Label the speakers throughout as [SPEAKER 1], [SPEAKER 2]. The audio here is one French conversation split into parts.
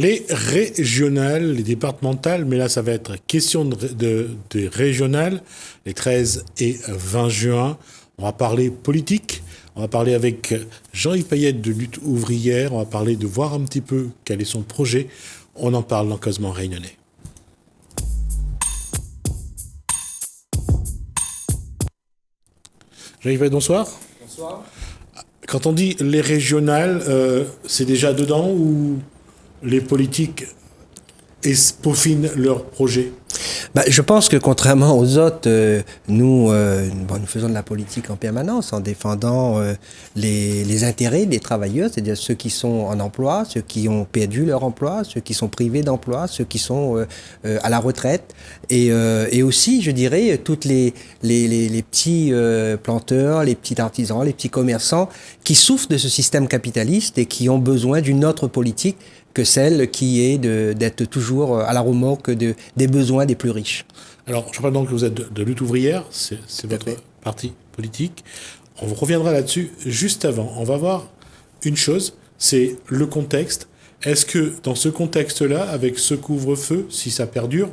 [SPEAKER 1] Les régionales, les départementales, mais là ça va être question de régionales, les 13 et 20 juin. On va parler politique, on va parler avec Jean-Yves Payette de Lutte ouvrière, on va parler de voir un petit peu quel est son projet. On en parle dans Causement Réunionnais. Jean-Yves Payette, bonsoir.
[SPEAKER 2] Bonsoir.
[SPEAKER 1] Quand on dit les régionales, c'est déjà dedans ou les politiques peaufinent leur projet?
[SPEAKER 2] Je pense que contrairement aux autres, nous faisons de la politique en permanence en défendant les intérêts des travailleurs, c'est-à-dire ceux qui sont en emploi, ceux qui ont perdu leur emploi, ceux qui sont privés d'emploi, ceux qui sont à la retraite, et aussi, je dirais, toutes les petits planteurs, les petits artisans, les petits commerçants qui souffrent de ce système capitaliste et qui ont besoin d'une autre politique que celle qui est d'être toujours à la remorque des besoins des plus riches.
[SPEAKER 1] Alors, je rappelle donc que vous êtes de Lutte ouvrière, c'est votre parti politique. On reviendra là-dessus juste avant. On va voir une chose, c'est le contexte. Est-ce que dans ce contexte-là, avec ce couvre-feu, si ça perdure,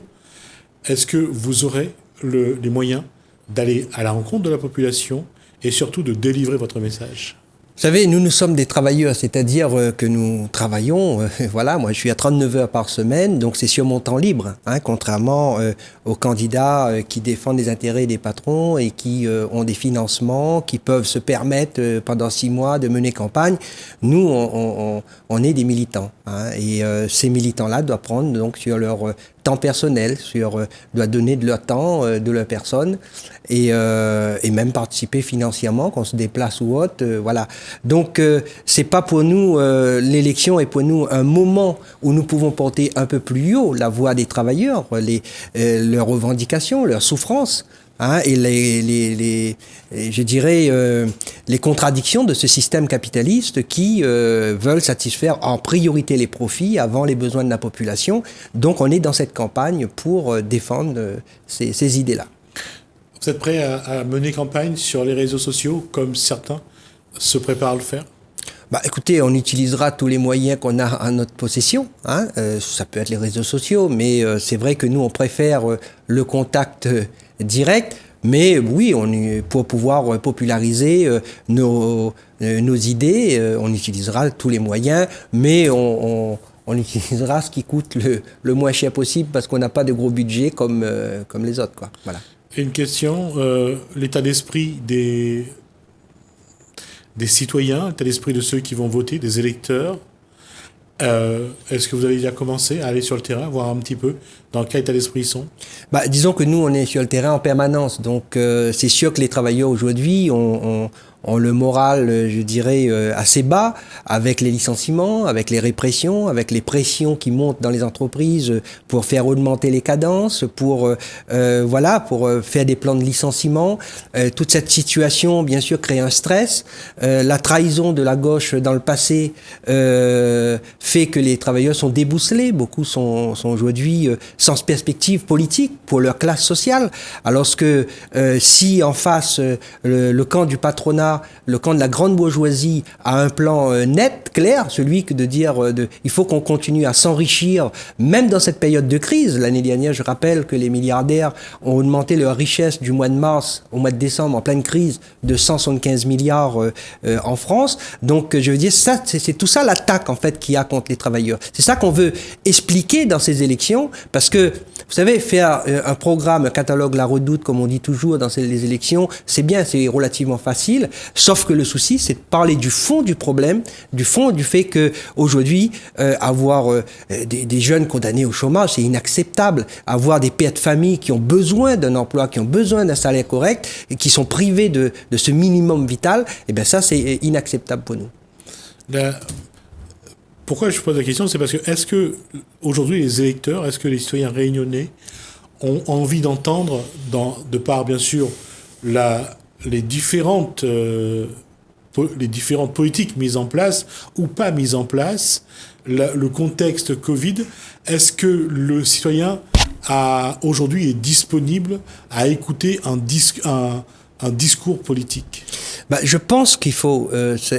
[SPEAKER 1] est-ce que vous aurez les moyens d'aller à la rencontre de la population et surtout de délivrer votre message ?
[SPEAKER 2] Vous savez, nous sommes des travailleurs, c'est-à-dire que nous travaillons, voilà, moi je suis à 39 heures par semaine, donc c'est sur mon temps libre, contrairement aux candidats qui défendent les intérêts des patrons et qui ont des financements, qui peuvent se permettre pendant 6 mois de mener campagne. Nous, on est des militants, et ces militants-là doivent prendre donc sur leur temps personnel, doivent donner de leur temps, de leur personne, et même participer financièrement quand on se déplace ou autre, voilà. Donc c'est pas pour nous, l'élection est pour nous un moment où nous pouvons porter un peu plus haut la voix des travailleurs, leurs revendications, leurs souffrances, et je dirais les contradictions de ce système capitaliste qui veulent satisfaire en priorité les profits avant les besoins de la population. Donc on est dans cette campagne pour défendre ces idées-là.
[SPEAKER 1] Vous êtes prêt à mener campagne sur les réseaux sociaux comme certains se préparent à le faire?
[SPEAKER 2] Écoutez, on utilisera tous les moyens qu'on a à notre possession. Ça peut être les réseaux sociaux, mais c'est vrai que nous, on préfère le contact direct. Mais oui, pour pouvoir populariser nos idées, on utilisera tous les moyens, mais on utilisera ce qui coûte le moins cher possible parce qu'on n'a pas de gros budget comme les autres, quoi. Voilà.
[SPEAKER 1] Et une question, l'état d'esprit des citoyens, l'état d'esprit de ceux qui vont voter, des électeurs. Est-ce que vous avez déjà commencé à aller sur le terrain, voir un petit peu dans quel état d'esprit ils sont?
[SPEAKER 2] Disons que nous, on est sur le terrain en permanence. Donc, c'est sûr que les travailleurs aujourd'hui ont le moral, je dirais, assez bas, avec les licenciements, avec les répressions, avec les pressions qui montent dans les entreprises pour faire augmenter les cadences, pour faire des plans de licenciement. Toute cette situation, bien sûr, crée un stress. La trahison de la gauche dans le passé fait que les travailleurs sont déboussolés. Beaucoup sont aujourd'hui sans perspective politique pour leur classe sociale. Alors que si en face, le camp du patronat, le camp de la grande bourgeoisie a un plan net, clair, celui que de dire il faut qu'on continue à s'enrichir, même dans cette période de crise. L'année dernière, je rappelle que les milliardaires ont augmenté leur richesse du mois de mars au mois de décembre, en pleine crise, de 175 milliards en France. Donc, je veux dire, ça, c'est tout ça l'attaque, en fait, qu'il y a contre les travailleurs. C'est ça qu'on veut expliquer dans ces élections, parce que, vous savez, faire un programme, un catalogue La Redoute, comme on dit toujours dans les élections, c'est bien, c'est relativement facile. Sauf que le souci, c'est de parler du fond du problème, du fond du fait que aujourd'hui, avoir des jeunes condamnés au chômage, c'est inacceptable. Avoir des pères de famille qui ont besoin d'un emploi, qui ont besoin d'un salaire correct, et qui sont privés de ce minimum vital, ça, c'est inacceptable pour nous.
[SPEAKER 1] Pourquoi je pose la question, c'est parce que est-ce que aujourd'hui les électeurs, est-ce que les citoyens réunionnais ont envie d'entendre, de par bien sûr les différentes politiques mises en place ou pas mises en place, le contexte Covid, est-ce que le citoyen aujourd'hui est disponible à écouter un discours politique?
[SPEAKER 2] Je pense qu'il faut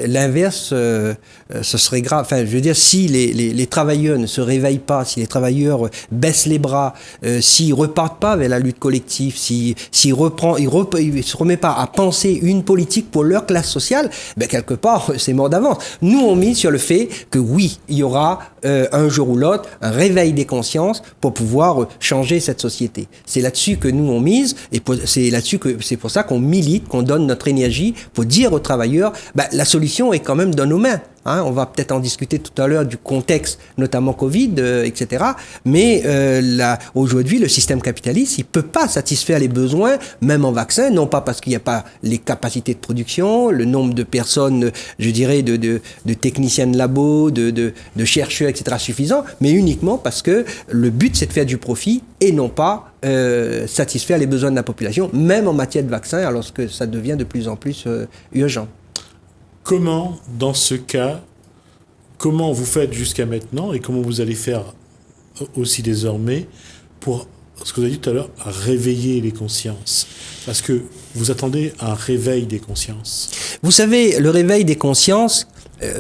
[SPEAKER 2] l'inverse, ce serait grave. Enfin, je veux dire, si les travailleurs ne se réveillent pas, si les travailleurs baissent les bras, s'ils repartent pas vers la lutte collective, s'ils se remettent pas à penser une politique pour leur classe sociale, quelque part, c'est mort d'avance. Nous, on mise sur le fait que oui, il y aura un jour ou l'autre un réveil des consciences pour pouvoir changer cette société. C'est là-dessus que nous on mise et c'est pour ça qu'on milite, qu'on donne notre énergie pour dire aux travailleurs, la solution est quand même dans nos mains. On va peut-être en discuter tout à l'heure du contexte, notamment Covid, etc. Mais aujourd'hui, le système capitaliste, il peut pas satisfaire les besoins, même en vaccin, non pas parce qu'il n'y a pas les capacités de production, le nombre de personnes, je dirais, de techniciens de labo, de chercheurs, etc. suffisant, mais uniquement parce que le but, c'est de faire du profit et non pas satisfaire les besoins de la population, même en matière de vaccin, alors que ça devient de plus en plus urgent.
[SPEAKER 1] Comment, dans ce cas, comment vous faites jusqu'à maintenant et comment vous allez faire aussi désormais pour, ce que vous avez dit tout à l'heure, réveiller les consciences? Parce que vous attendez un réveil des consciences.
[SPEAKER 2] Vous savez, le réveil des consciences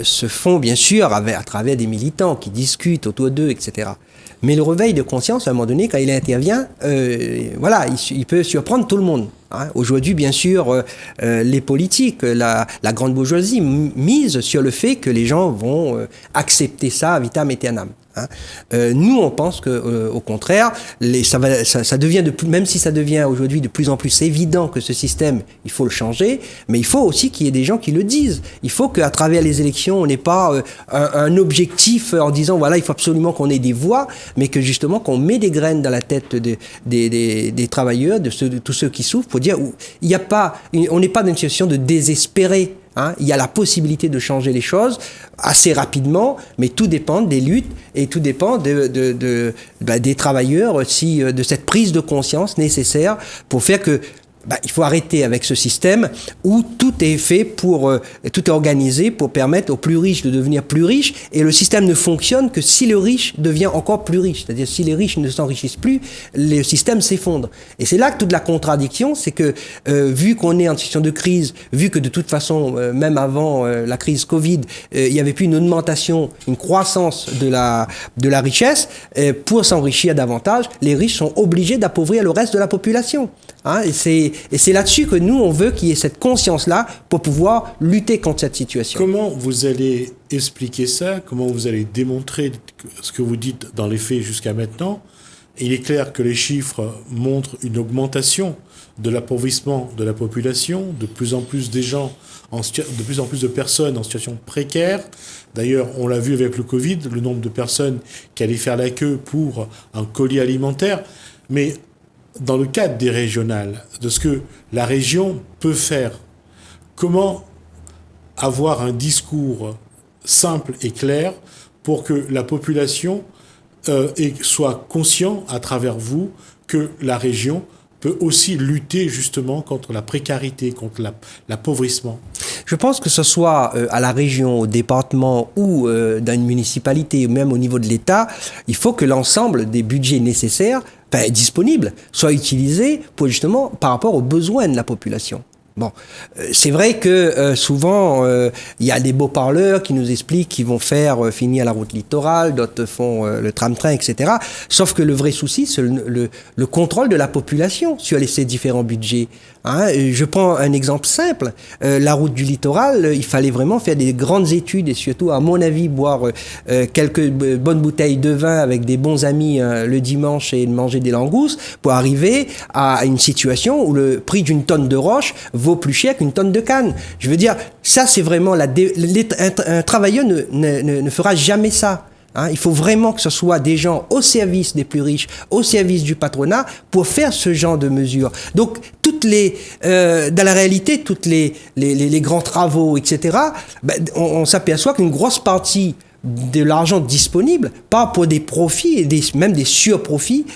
[SPEAKER 2] se font bien sûr à travers des militants qui discutent autour d'eux, etc. Mais le réveil de conscience, à un moment donné, quand il intervient, il peut surprendre tout le monde. Aujourd'hui, bien sûr, les politiques, la grande bourgeoisie mise sur le fait que les gens vont accepter ça vitam aeternam. Nous, on pense que, au contraire, ça devient même si ça devient aujourd'hui de plus en plus évident que ce système, il faut le changer, mais il faut aussi qu'il y ait des gens qui le disent. Il faut qu'à travers les élections, on n'ait pas un objectif en disant voilà, il faut absolument qu'on ait des voix, mais que justement qu'on met des graines dans la tête des travailleurs, de tous ceux qui souffrent, pour dire on n'est pas dans une situation de désespérer. Il y a la possibilité de changer les choses assez rapidement, mais tout dépend des luttes et tout dépend des travailleurs aussi, de cette prise de conscience nécessaire pour faire que il faut arrêter avec ce système où tout est fait tout est organisé pour permettre aux plus riches de devenir plus riches, et le système ne fonctionne que si le riche devient encore plus riche. C'est-à-dire si les riches ne s'enrichissent plus, le système s'effondre. Et c'est là que toute la contradiction, c'est que vu qu'on est en situation de crise, vu que de toute façon, même avant la crise Covid, il n'y avait plus une augmentation, une croissance de la richesse, pour s'enrichir davantage, les riches sont obligés d'appauvrir le reste de la population. Et c'est là-dessus que nous, on veut qu'il y ait cette conscience-là pour pouvoir lutter contre cette situation.
[SPEAKER 1] Comment vous allez expliquer ça? Comment vous allez démontrer ce que vous dites dans les faits jusqu'à maintenant? Il est clair que les chiffres montrent une augmentation de l'appauvrissement de la population, de plus en plus de plus en plus de personnes en situation précaire. D'ailleurs, on l'a vu avec le Covid, le nombre de personnes qui allaient faire la queue pour un colis alimentaire. Mais dans le cadre des régionales, de ce que la région peut faire, comment avoir un discours simple et clair pour que la population soit consciente à travers vous que la région peut aussi lutter justement contre la précarité, contre l'appauvrissement?
[SPEAKER 2] Je pense que ce soit à la région, au département ou dans une municipalité, ou même au niveau de l'État, il faut que l'ensemble des budgets nécessaires disponibles soient utilisés pour justement par rapport aux besoins de la population. Bon, c'est vrai que souvent, il y a des beaux parleurs qui nous expliquent qu'ils vont faire finir la route littorale, d'autres font le tram-train, etc. Sauf que le vrai souci, c'est le contrôle de la population sur ces différents budgets. Je prends un exemple simple. La route du littoral, il fallait vraiment faire des grandes études et surtout, à mon avis, boire quelques bonnes bouteilles de vin avec des bons amis le dimanche et manger des langoustes pour arriver à une situation où le prix d'une tonne de roche vaut plus cher qu'une tonne de canne. Je veux dire, ça c'est vraiment un travailleur ne fera jamais ça. Il faut vraiment que ce soit des gens au service des plus riches, au service du patronat, pour faire ce genre de mesures. Donc, dans la réalité, toutes les grands travaux, etc., on s'aperçoit qu'une grosse partie de l'argent disponible, pas pour des profits et même des surprofits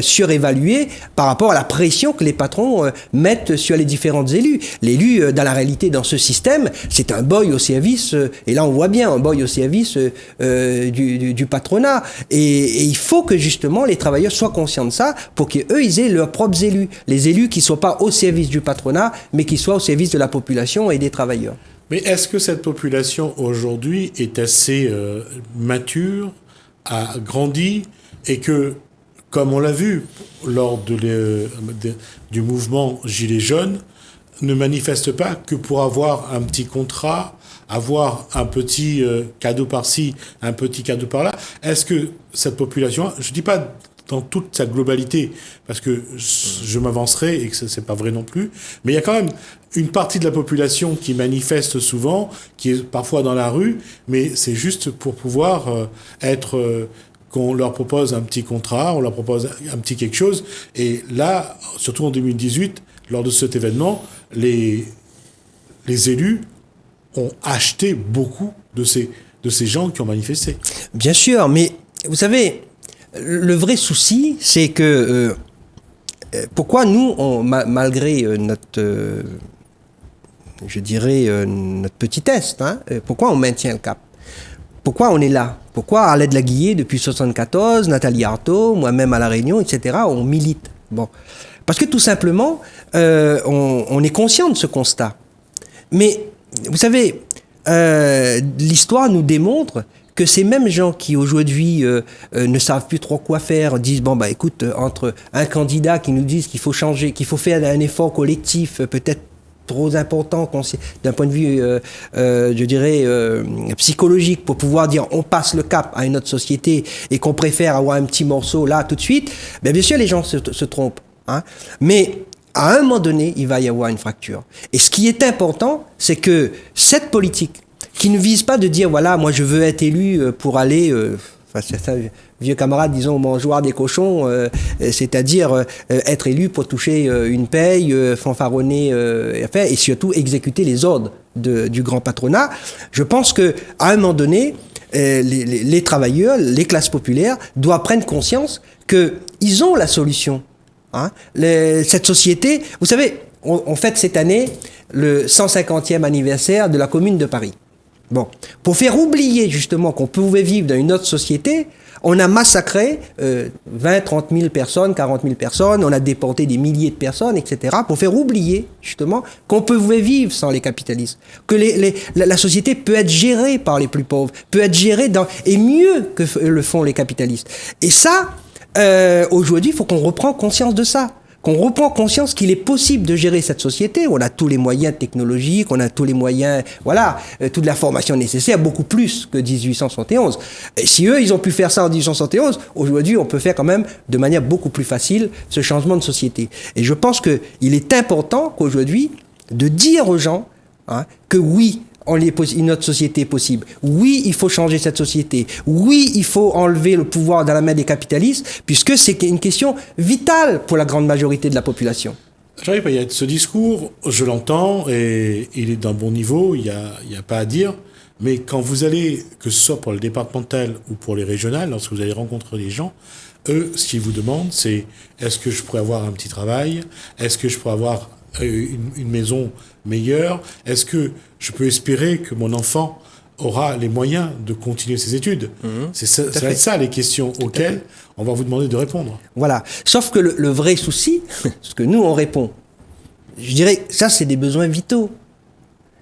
[SPEAKER 2] surévalués par rapport à la pression que les patrons mettent sur les différents élus. L'élu, dans la réalité, dans ce système, c'est un boy au service, et là on voit bien, un boy au service du patronat. Et il faut que justement les travailleurs soient conscients de ça pour qu'eux, ils aient leurs propres élus. Les élus qui ne soient pas au service du patronat, mais qui soient au service de la population et des travailleurs.
[SPEAKER 1] Mais est-ce que cette population aujourd'hui est assez mature, a grandi, et que, comme on l'a vu lors du mouvement Gilets jaunes, ne manifeste pas que pour avoir un petit contrat, avoir un petit cadeau par-ci, un petit cadeau par-là? Est-ce que cette population, je ne dis pas dans toute sa globalité, parce que je m'avancerai et que ce n'est pas vrai non plus, mais il y a quand même une partie de la population qui manifeste souvent, qui est parfois dans la rue, mais c'est juste pour pouvoir qu'on leur propose un petit contrat, on leur propose un petit quelque chose, et là, surtout en 2018, lors de cet événement, les élus ont acheté beaucoup de ces gens qui ont manifesté.
[SPEAKER 2] Bien sûr, mais vous savez, le vrai souci, c'est que pourquoi nous, malgré notre, je dirais, notre petitesse, pourquoi on maintient le cap? Pourquoi on est là? Pourquoi Arlette Laguiller, depuis 1974, Nathalie Arthaud, moi-même à La Réunion, etc., on milite? Bon. Parce que tout simplement, on est conscient de ce constat. Mais, vous savez, l'histoire nous démontre que ces mêmes gens qui aujourd'hui ne savent plus trop quoi faire, disent bon bah écoute, entre un candidat qui nous dit qu'il faut changer, qu'il faut faire un effort collectif peut-être trop important d'un point de vue, je dirais, psychologique, pour pouvoir dire on passe le cap à une autre société et qu'on préfère avoir un petit morceau là tout de suite, bien sûr les gens se trompent. Hein, mais à un moment donné, il va y avoir une fracture. Et ce qui est important, c'est que cette politique qui ne vise pas de dire, voilà, moi je veux être élu pour aller, c'est ça, vieux camarade, disons, au mangeoire des cochons, c'est-à-dire être élu pour toucher une paye, fanfaronner, et surtout exécuter les ordres du grand patronat. Je pense qu'à un moment donné, les travailleurs, les classes populaires doivent prendre conscience qu'ils ont la solution. Hein. Cette société, vous savez, on fête cette année le 150e anniversaire de la Commune de Paris. Bon, pour faire oublier justement qu'on pouvait vivre dans une autre société, on a massacré 20, 30 000 personnes, 40 000 personnes, on a déporté des milliers de personnes, etc., pour faire oublier justement qu'on pouvait vivre sans les capitalistes, que la société peut être gérée par les plus pauvres, peut être gérée et mieux que le font les capitalistes. Et ça, aujourd'hui, il faut qu'on reprenne conscience de ça. Qu'on reprend conscience qu'il est possible de gérer cette société. On a tous les moyens technologiques, on a tous les moyens, voilà, toute la formation nécessaire, beaucoup plus que 1871. Et si eux, ils ont pu faire ça en 1871, aujourd'hui, on peut faire quand même de manière beaucoup plus facile ce changement de société. Et je pense qu'il est important qu'aujourd'hui, de dire aux gens que oui, notre société est possible. Oui, il faut changer cette société. Oui, il faut enlever le pouvoir dans la main des capitalistes, puisque c'est une question vitale pour la grande majorité de la population.
[SPEAKER 1] J'arrive, il y a ce discours, je l'entends, et il est d'un bon niveau, il n'y a pas à dire, mais quand vous allez, que ce soit pour le départemental ou pour les régionales, lorsque vous allez rencontrer les gens, eux, ce qu'ils vous demandent, c'est est-ce que je pourrais avoir un petit travail? Est-ce que je pourrais avoir une maison meilleure? Est-ce que je peux espérer que mon enfant aura les moyens de continuer ses études? Ça va être ça les questions auxquelles on va vous demander de répondre.
[SPEAKER 2] Voilà. Sauf que le vrai souci, ce que nous on répond, je dirais, ça c'est des besoins vitaux.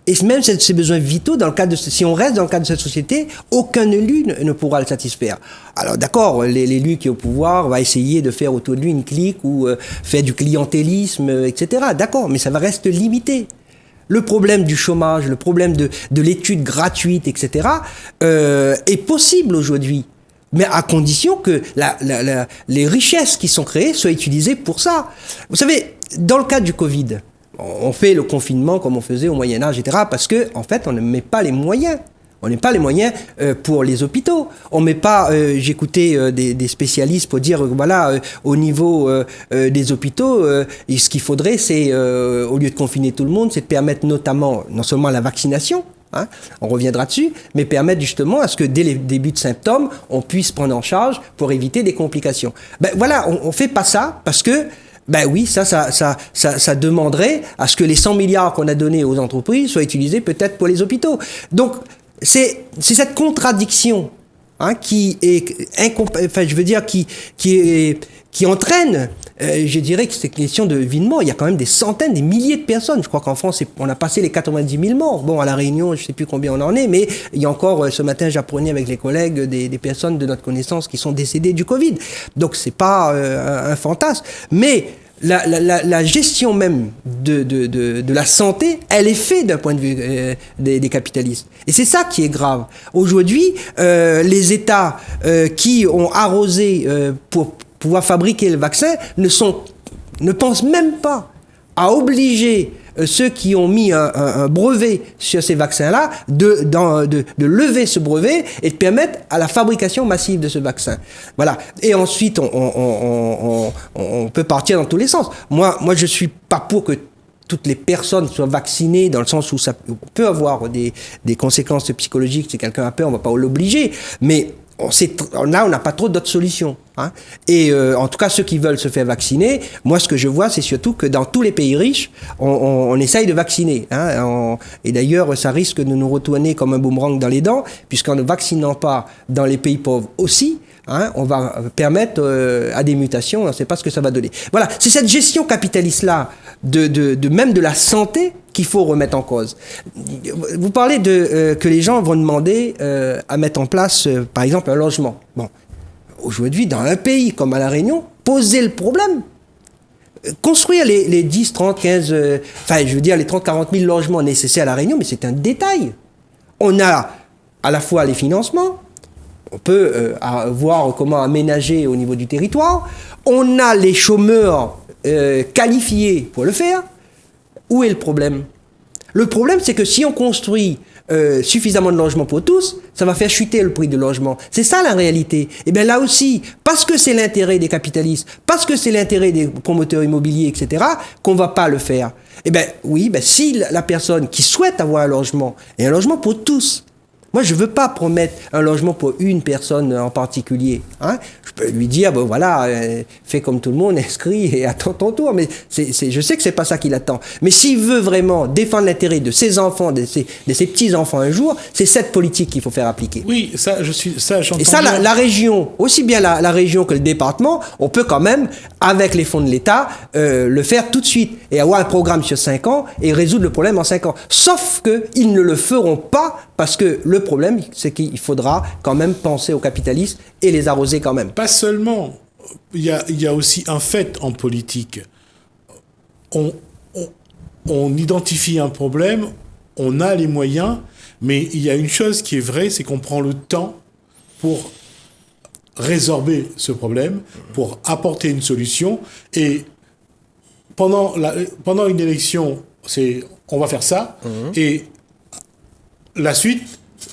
[SPEAKER 2] Et même ces besoins vitaux, si on reste dans le cadre de cette société, aucun élu ne pourra le satisfaire. Alors d'accord, l'élu qui est au pouvoir va essayer de faire autour de lui une clique ou faire du clientélisme, etc. D'accord, mais ça va rester limité. Le problème du chômage, le problème de l'étude gratuite, etc. Est possible aujourd'hui, mais à condition que les richesses qui sont créées soient utilisées pour ça. Vous savez, dans le cas du Covid, on fait le confinement comme on faisait au Moyen-Âge, etc. Parce que, en fait, on ne met pas les moyens. On n'est pas les moyens pour les hôpitaux. On met pas. J'écoutais des spécialistes pour dire voilà, au niveau des hôpitaux, ce qu'il faudrait, c'est au lieu de confiner tout le monde, c'est de permettre notamment non seulement la vaccination, hein, on reviendra dessus, mais permettre justement à ce que dès les débuts de symptômes, on puisse prendre en charge pour éviter des complications. Ben voilà, on fait pas ça parce que ben oui, ça demanderait à ce que les 100 milliards qu'on a donnés aux entreprises soient utilisés peut-être pour les hôpitaux. Donc c'est cette contradiction, hein, qui entraîne, je dirais que c'est une question de vie de mort. Il y a quand même des centaines, des milliers de personnes. Je crois qu'en France, on a passé les 90 000 morts. Bon, à La Réunion, je ne sais plus combien on en est, mais il y a encore, ce matin, j'apprenais avec les collègues des personnes de notre connaissance qui sont décédées du Covid. Donc, c'est pas un fantasme. Mais la gestion même de la santé, elle est faite d'un point de vue des capitalistes. Et c'est ça qui est grave. Aujourd'hui, les États qui ont arrosé pour pouvoir fabriquer le vaccin ne pensent même pas à obliger ceux qui ont mis un brevet sur ces vaccins-là de lever ce brevet et de permettre à la fabrication massive de ce vaccin. Voilà. Et ensuite, on peut partir dans tous les sens. Moi, je suis pas pour que toutes les personnes soient vaccinées, dans le sens où ça peut avoir des conséquences psychologiques. Si quelqu'un a peur, on va pas l'obliger. Mais là, on n'a pas trop d'autres solutions, hein. Et en tout cas, ceux qui veulent se faire vacciner, moi, ce que je vois, c'est surtout que dans tous les pays riches, on essaye de vacciner, hein. Et d'ailleurs, ça risque de nous retourner comme un boomerang dans les dents, puisqu'en ne vaccinant pas dans les pays pauvres aussi, hein, on va permettre à des mutations, on ne sait pas ce que ça va donner. Voilà, c'est cette gestion capitaliste-là, même de la santé, qu'il faut remettre en cause. Vous parlez que les gens vont demander à mettre en place, par exemple, un logement. Bon, aujourd'hui, dans un pays comme à La Réunion, poser le problème. Construire les 10, 30, 15, les 30, 40 000 logements nécessaires à La Réunion, mais c'est un détail. On a à la fois les financements, on peut voir comment aménager au niveau du territoire, on a les chômeurs qualifiés pour le faire. Où est le problème ? Le problème, c'est que si on construit suffisamment de logements pour tous, ça va faire chuter le prix de logement. C'est ça la réalité. Et bien là aussi, parce que c'est l'intérêt des capitalistes, parce que c'est l'intérêt des promoteurs immobiliers, etc., qu'on ne va pas le faire. Eh bien oui, si la personne qui souhaite avoir un logement, et un logement pour tous, moi, je ne veux pas promettre un logement pour une personne en particulier, hein. Je peux lui dire, fais comme tout le monde, inscris et attends ton tour. Mais je sais que ce n'est pas ça qu'il attend. Mais s'il veut vraiment défendre l'intérêt de ses enfants, de ses petits-enfants un jour, c'est cette politique qu'il faut faire appliquer.
[SPEAKER 1] Oui, j'entends.
[SPEAKER 2] Et ça, la région, aussi bien la région que le département, on peut quand même, avec les fonds de l'État, le faire tout de suite et avoir un programme sur 5 ans et résoudre le problème en 5 ans. Sauf qu'ils ne le feront pas parce que le problème, c'est qu'il faudra quand même penser aux capitalistes et les arroser quand même.
[SPEAKER 1] Pas seulement. Il y a aussi un fait en politique. On identifie un problème, on a les moyens, mais il y a une chose qui est vraie, c'est qu'on prend le temps pour résorber ce problème, pour apporter une solution. Et pendant une élection, on va faire ça, et la suite,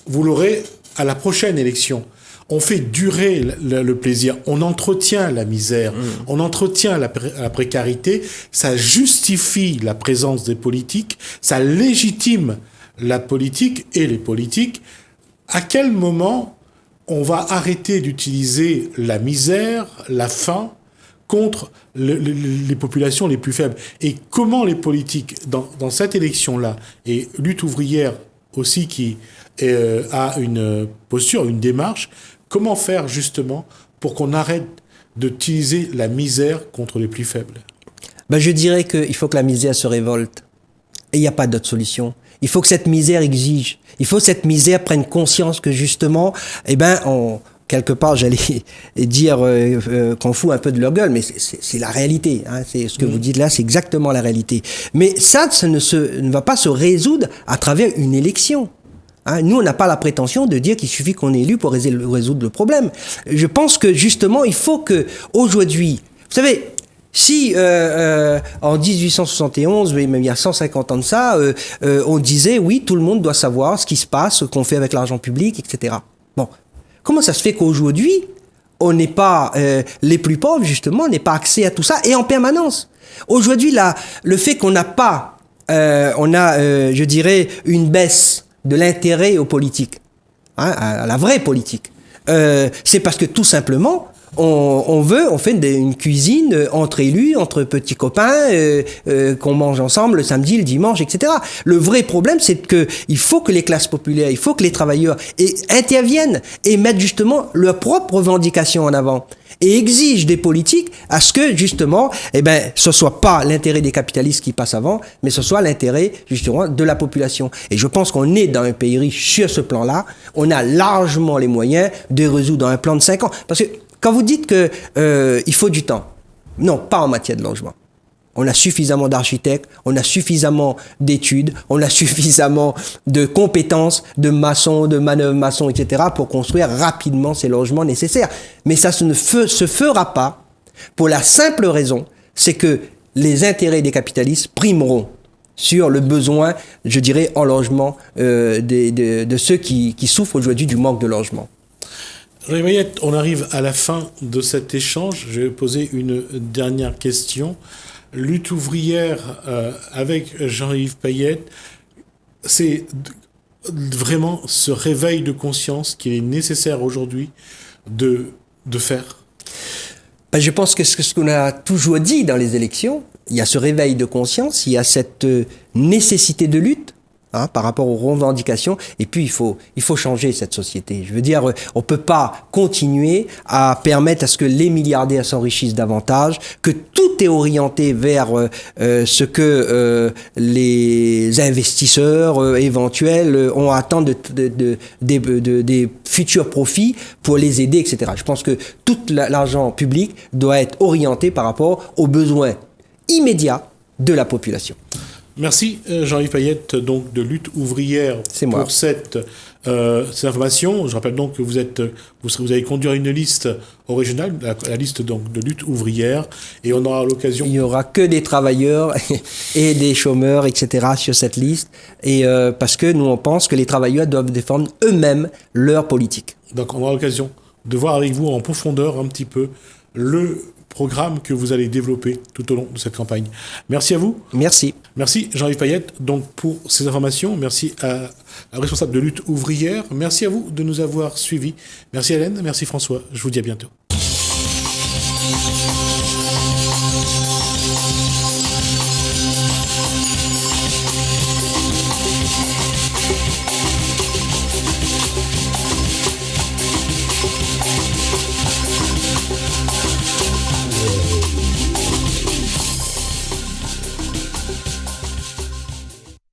[SPEAKER 1] vous l'aurez à la prochaine élection. On fait durer le plaisir, on entretient la misère, on entretient la précarité, ça justifie la présence des politiques, ça légitime la politique et les politiques. À quel moment on va arrêter d'utiliser la misère, la faim, contre les populations les plus faibles? Et comment les politiques, dans cette élection-là, et Lutte ouvrière aussi qui a une posture, une démarche, comment faire justement pour qu'on arrête d'utiliser la misère contre les plus faibles?
[SPEAKER 2] Je dirais qu'il faut que la misère se révolte. Et il n'y a pas d'autre solution. Il faut que cette misère exige. Il faut que cette misère prenne conscience que justement, quelque part, j'allais dire qu'on fout un peu de leur gueule, mais c'est la réalité, hein. C'est ce que vous dites là, c'est exactement la réalité. Mais ça ne va pas se résoudre à travers une élection. Hein, nous, on n'a pas la prétention de dire qu'il suffit qu'on est élu pour résoudre le problème. Je pense que justement, il faut que aujourd'hui, vous savez, si en 1871, même il y a 150 ans de ça, on disait oui, tout le monde doit savoir ce qui se passe, ce qu'on fait avec l'argent public, etc. Bon, comment ça se fait qu'aujourd'hui, on n'est pas les plus pauvres justement, n'ait pas accès à tout ça et en permanence. Aujourd'hui, le fait qu'on n'a pas, je dirais, une baisse de l'intérêt aux politiques, hein, à la vraie politique. C'est parce que tout simplement, on fait une cuisine entre élus, entre petits copains, qu'on mange ensemble le samedi, le dimanche, etc. Le vrai problème, c'est que il faut que les classes populaires, il faut que les travailleurs interviennent et mettent justement leurs propres revendications en avant. Et exigent des politiques à ce que, justement, ce soit pas l'intérêt des capitalistes qui passe avant, mais ce soit l'intérêt, justement, de la population. Et je pense qu'on est dans un pays riche sur ce plan-là. On a largement les moyens de résoudre un plan de 5 ans. Parce que quand vous dites que il faut du temps, non, pas en matière de logement. On a suffisamment d'architectes, on a suffisamment d'études, on a suffisamment de compétences, de maçons, de manœuvres maçons, etc. pour construire rapidement ces logements nécessaires. Mais ça se fera pas pour la simple raison, c'est que les intérêts des capitalistes primeront sur le besoin, je dirais, en logement de ceux qui souffrent aujourd'hui du manque de logement.
[SPEAKER 1] Jean-Yves Payette, on arrive à la fin de cet échange. Je vais poser une dernière question. Lutte ouvrière avec Jean-Yves Payette, c'est vraiment ce réveil de conscience qu'il est nécessaire aujourd'hui de faire.
[SPEAKER 2] Je pense que ce qu'on a toujours dit dans les élections, il y a ce réveil de conscience, il y a cette nécessité de lutte, hein, par rapport aux revendications, et puis il faut changer cette société. Je veux dire, on peut pas continuer à permettre à ce que les milliardaires s'enrichissent davantage, que tout est orienté vers ce que les investisseurs éventuels ont à attendre des futurs profits pour les aider, etc. Je pense que tout l'argent public doit être orienté par rapport aux besoins immédiats de la population.
[SPEAKER 1] Merci Jean-Yves Payette, donc de Lutte ouvrière, pour cette information. Je rappelle donc que vous allez conduire une liste au régional, la liste donc de Lutte ouvrière, et on aura l'occasion.
[SPEAKER 2] Il n'y aura que des travailleurs et des chômeurs, etc. sur cette liste, et parce que nous on pense que les travailleurs doivent défendre eux-mêmes leur politique.
[SPEAKER 1] Donc on aura l'occasion de voir avec vous en profondeur un petit peu le programme que vous allez développer tout au long de cette campagne. Merci à vous.
[SPEAKER 2] Merci.
[SPEAKER 1] Merci Jean-Yves Payette donc pour ces informations. Merci à la responsable de Lutte ouvrière. Merci à vous de nous avoir suivis. Merci Hélène, merci François. Je vous dis à bientôt.